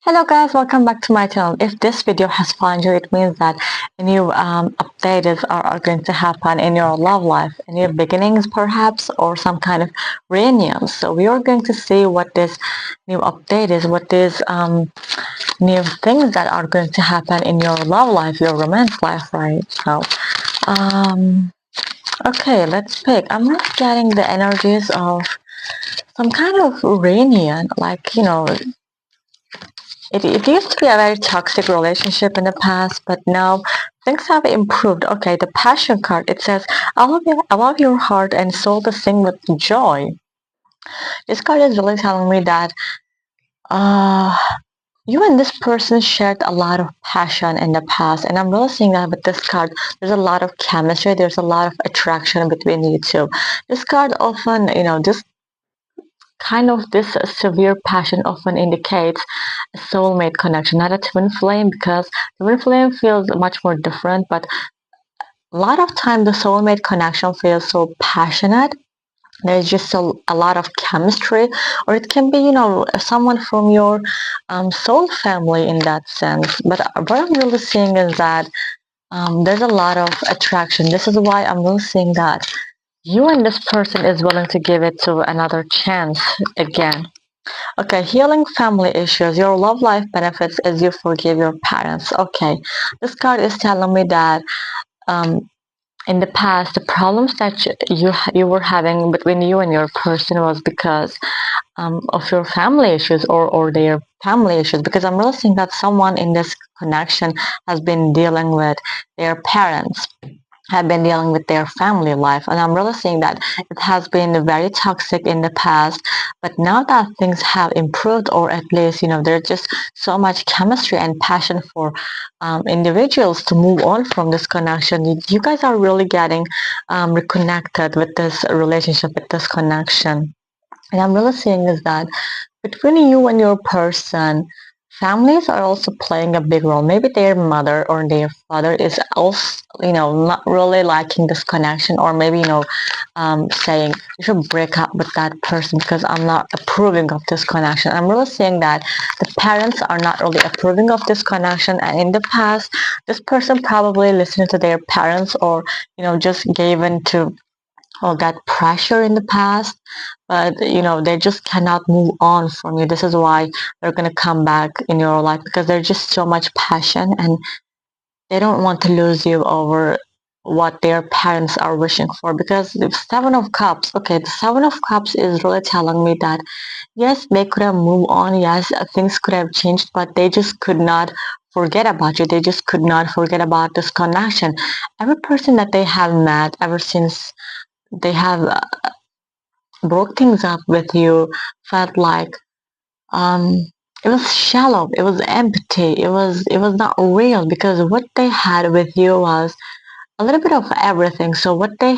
Hello guys, welcome back to my channel. If this video has found you, it means that a new updates are going to happen in your love life, new beginnings perhaps, or some kind of reunion. So we are going to see what this new update is, what these new things that are going to happen in your love life, your romance life, right? So, um, okay, let's pick. I'm not getting the energies of some kind of reunion, like, it used to be a very toxic relationship in the past, but now things have improved. Okay, the passion card, it says, I love your heart and soul to sing with joy. This card is really telling me that uh, you and this person shared a lot of passion in the past, and I'm really seeing that with this card. There's a lot of chemistry, there's a lot of attraction between you two. This card often, this severe passion often indicates a soulmate connection, not a twin flame, because twin flame feels much more different, but a lot of time the soulmate connection feels so passionate. There's just a lot of chemistry, or it can be, someone from your soul family in that sense. But what I'm really seeing is that there's a lot of attraction. This is why I'm really seeing that you and this person is willing to give it to another chance again. Okay, healing family issues. Your love life benefits as you forgive your parents. Okay, this card is telling me that um, in the past, the problems that you were having between you and your person was because of your family issues or their family issues. Because I'm realizing that someone in this connection has been dealing with their parents, have been dealing with their family life, and I'm really seeing that it has been very toxic in the past, but now that things have improved, or at least there's just so much chemistry and passion for individuals to move on from this connection. You guys are really getting reconnected with this relationship, with this connection. And I'm really seeing is that between you and your person, families are also playing a big role. Maybe their mother or their father is also, not really liking this connection, or maybe, saying you should break up with that person because I'm not approving of this connection. I'm really seeing that the parents are not really approving of this connection, and in the past, this person probably listened to their parents, or, just gave in to or got pressure in the past, but they just cannot move on from you. This is why they're going to come back in your life, because there's just so much passion, and they don't want to lose you over what their parents are wishing for. Because the seven of cups, okay, the seven of cups is really telling me that yes, they could have moved on, yes, things could have changed, but they just could not forget about you. They just could not forget about this connection. Every person that they have met ever since they have broke things up with you felt like um it was shallow, it was empty, it was not real, because what they had with you was a little bit of everything. So what they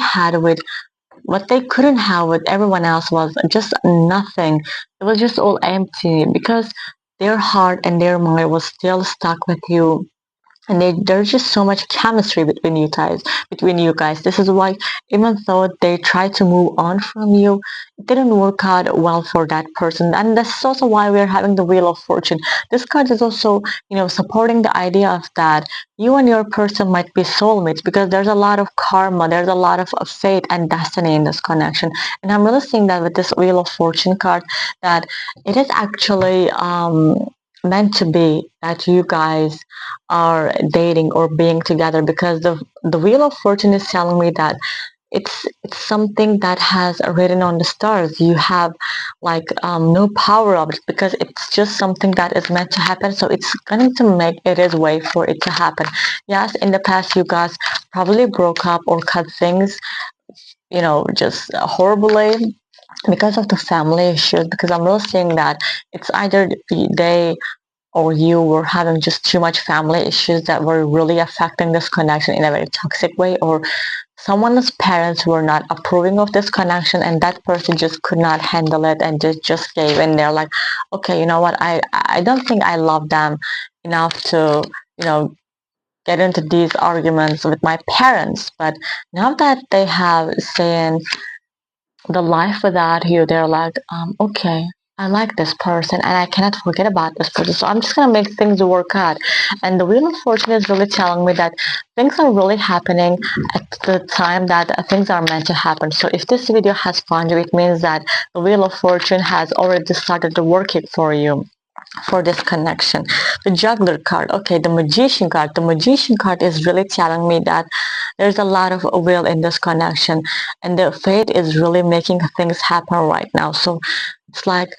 couldn't have with everyone else was just nothing. It was just all empty, because their heart and their mind was still stuck with you, and there's just so much chemistry between you guys. This is why, even though they try to move on from you, it didn't work out well for that person. And this is also why we're having the wheel of fortune. This card is also, supporting the idea of that you and your person might be soulmates, because there's a lot of karma, there's a lot of fate and destiny in this connection. And I'm really seeing that with this wheel of fortune card, that it is actually meant to be that you guys are dating or being together, because the wheel of fortune is telling me that it's something that has written on the stars. You have like no power of it, because it's just something that is meant to happen, so it's going to make it its way for it to happen. Yes, in the past you guys probably broke up or cut things, just horribly, because of the family issues, because I'm really seeing that it's either they or you were having just too much family issues that were really affecting this connection in a very toxic way, or someone's parents were not approving of this connection, and that person just could not handle it and just gave in. They're like, okay, you know what, I don't think I love them enough to you know get into these arguments with my parents. But now that they have seen the life without you, they're like, okay, I like this person and I cannot forget about this person. So I'm just gonna make things work out. And the Wheel of Fortune is really telling me that things are really happening at the time that things are meant to happen. So if this video has found you, it means that the Wheel of Fortune has already started working for you for this connection. The Juggler card, okay, the Magician card. The Magician card is really telling me that there's a lot of will in this connection, and the fate is really making things happen right now. So it's like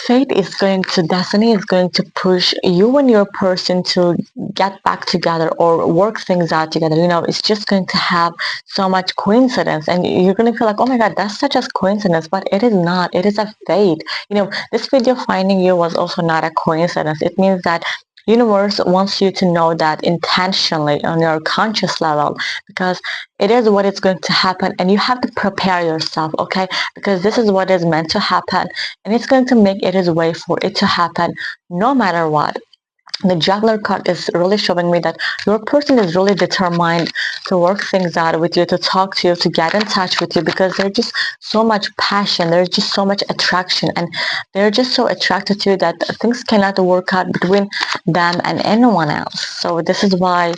fate is going to, destiny is going to push you and your person to get back together or work things out together. It's just going to have so much coincidence, and you're going to feel like, oh my god, that's such a coincidence, but it is not. It is a fate. This video finding you was also not a coincidence. It means that universe wants you to know that intentionally on your conscious level, because it is what is going to happen, and you have to prepare yourself, okay? Because this is what is meant to happen, and it's going to make it its way for it to happen no matter what. The Juggler card is really showing me that your person is really determined to work things out with you, to talk to you, to get in touch with you, because there's just so much passion, there's just so much attraction, and they're just so attracted to you that things cannot work out between them and anyone else. So this is why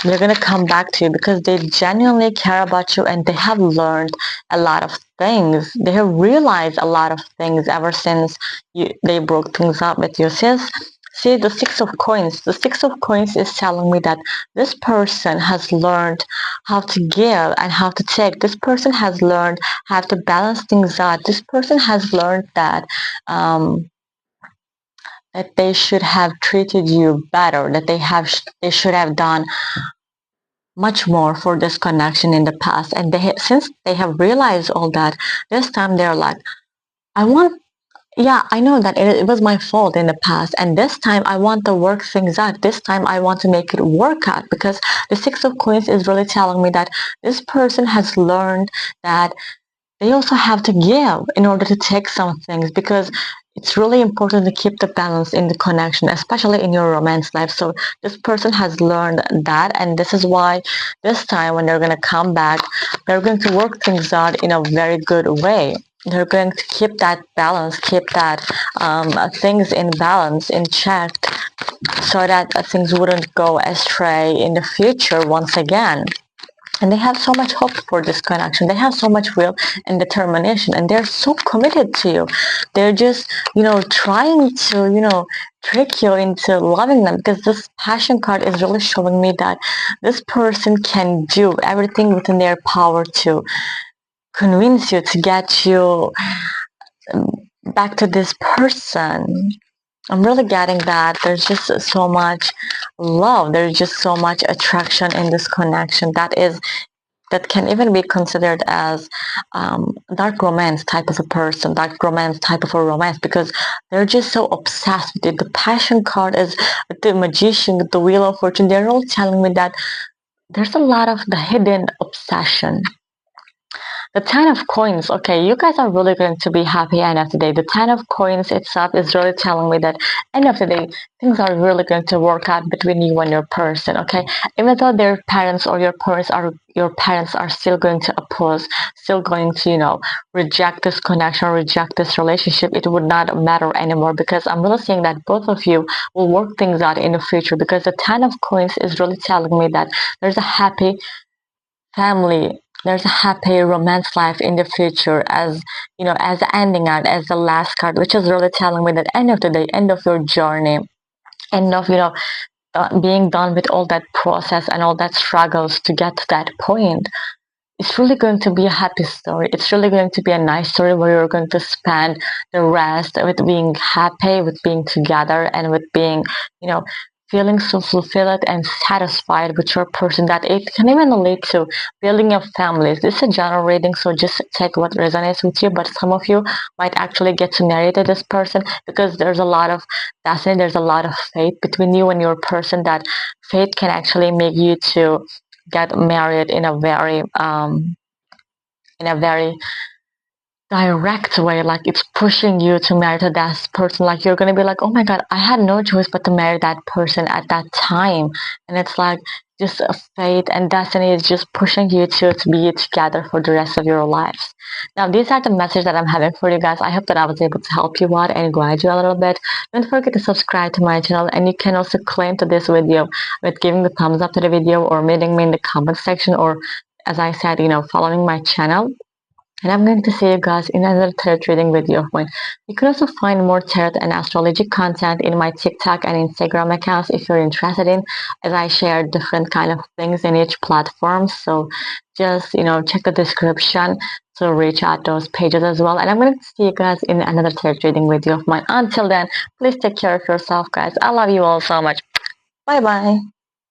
they're going to come back to you, because they genuinely care about you, and they have learned a lot of things. They have realized a lot of things ever since they broke things up with you. See the Six of Coins. The Six of Coins is telling me that this person has learned how to give and how to take. This person has learned how to balance things out. This person has learned that they should have treated you better, that they should have done much more for this connection in the past. And since they have realized all that, this time they're like, I want, yeah, I know that it was my fault in the past, and this time I want to work things out. This time I want to make it work out, because the Six of Coins is really telling me that this person has learned that they also have to give in order to take some things, because it's really important to keep the balance in the connection, especially in your romance life. So this person has learned that, and this is why this time when they're going to come back, they're going to work things out in a very good way. They're going to keep that balance, keep that things in balance, in check, so that things wouldn't go astray in the future once again. And they have so much hope for this connection. They have so much will and determination, and they're so committed to you. They're just trying to trick you into loving them, because this passion card is really showing me that this person can do everything within their power to convince you, to get you back to this person. I'm really getting that there's just so much love, there's just so much attraction in this connection that can even be considered as dark romance type of a person, dark romance type of a romance, because they're just so obsessed with it. The passion card is the Magician, the Wheel of Fortune. They're all telling me that there's a lot of the hidden obsession. The Ten of Coins. Okay, you guys are really going to be happy end of the day. The Ten of Coins itself is really telling me that end of the day, things are really going to work out between you and your person. Okay, even though their parents or your parents are still going to oppose, still going to reject this connection, reject this relationship, it would not matter anymore, because I'm really seeing that both of you will work things out in the future, because the Ten of Coins is really telling me that there's a happy family, there's a happy romance life in the future, as as the ending out, as the last card, which is really telling me that end of the day, end of your journey, end of being done with all that process and all that struggles to get to that point. It's really going to be a happy story. It's really going to be a nice story where you're going to spend the rest with being happy, with being together, and with being, feeling so fulfilled and satisfied with your person, that it can even lead to building of families. This is a general reading, so just take what resonates with you. But some of you might actually get to marry to this person, because there's a lot of destiny, there's a lot of fate between you and your person, that fate can actually make you to get married in a very direct way. Like, it's pushing you to marry to that person. Like, you're gonna be like, oh my god, I had no choice but to marry that person at that time. And it's like just fate and destiny is just pushing you to be together for the rest of your lives. Now, these are the messages that I'm having for you guys. I hope that I was able to help you out and guide you a little bit. Don't forget to subscribe to my channel, and you can also claim to this video with giving the thumbs up to the video or meeting me in the comment section, or as I said, following my channel. And I'm going to see you guys in another tarot reading video of mine. You can also find more tarot and astrology content in my TikTok and Instagram accounts if you're interested in, as I share different kind of things in each platform. So just, check the description to reach out those pages as well. And I'm going to see you guys in another tarot reading video of mine. Until then, please take care of yourself, guys. I love you all so much. Bye bye.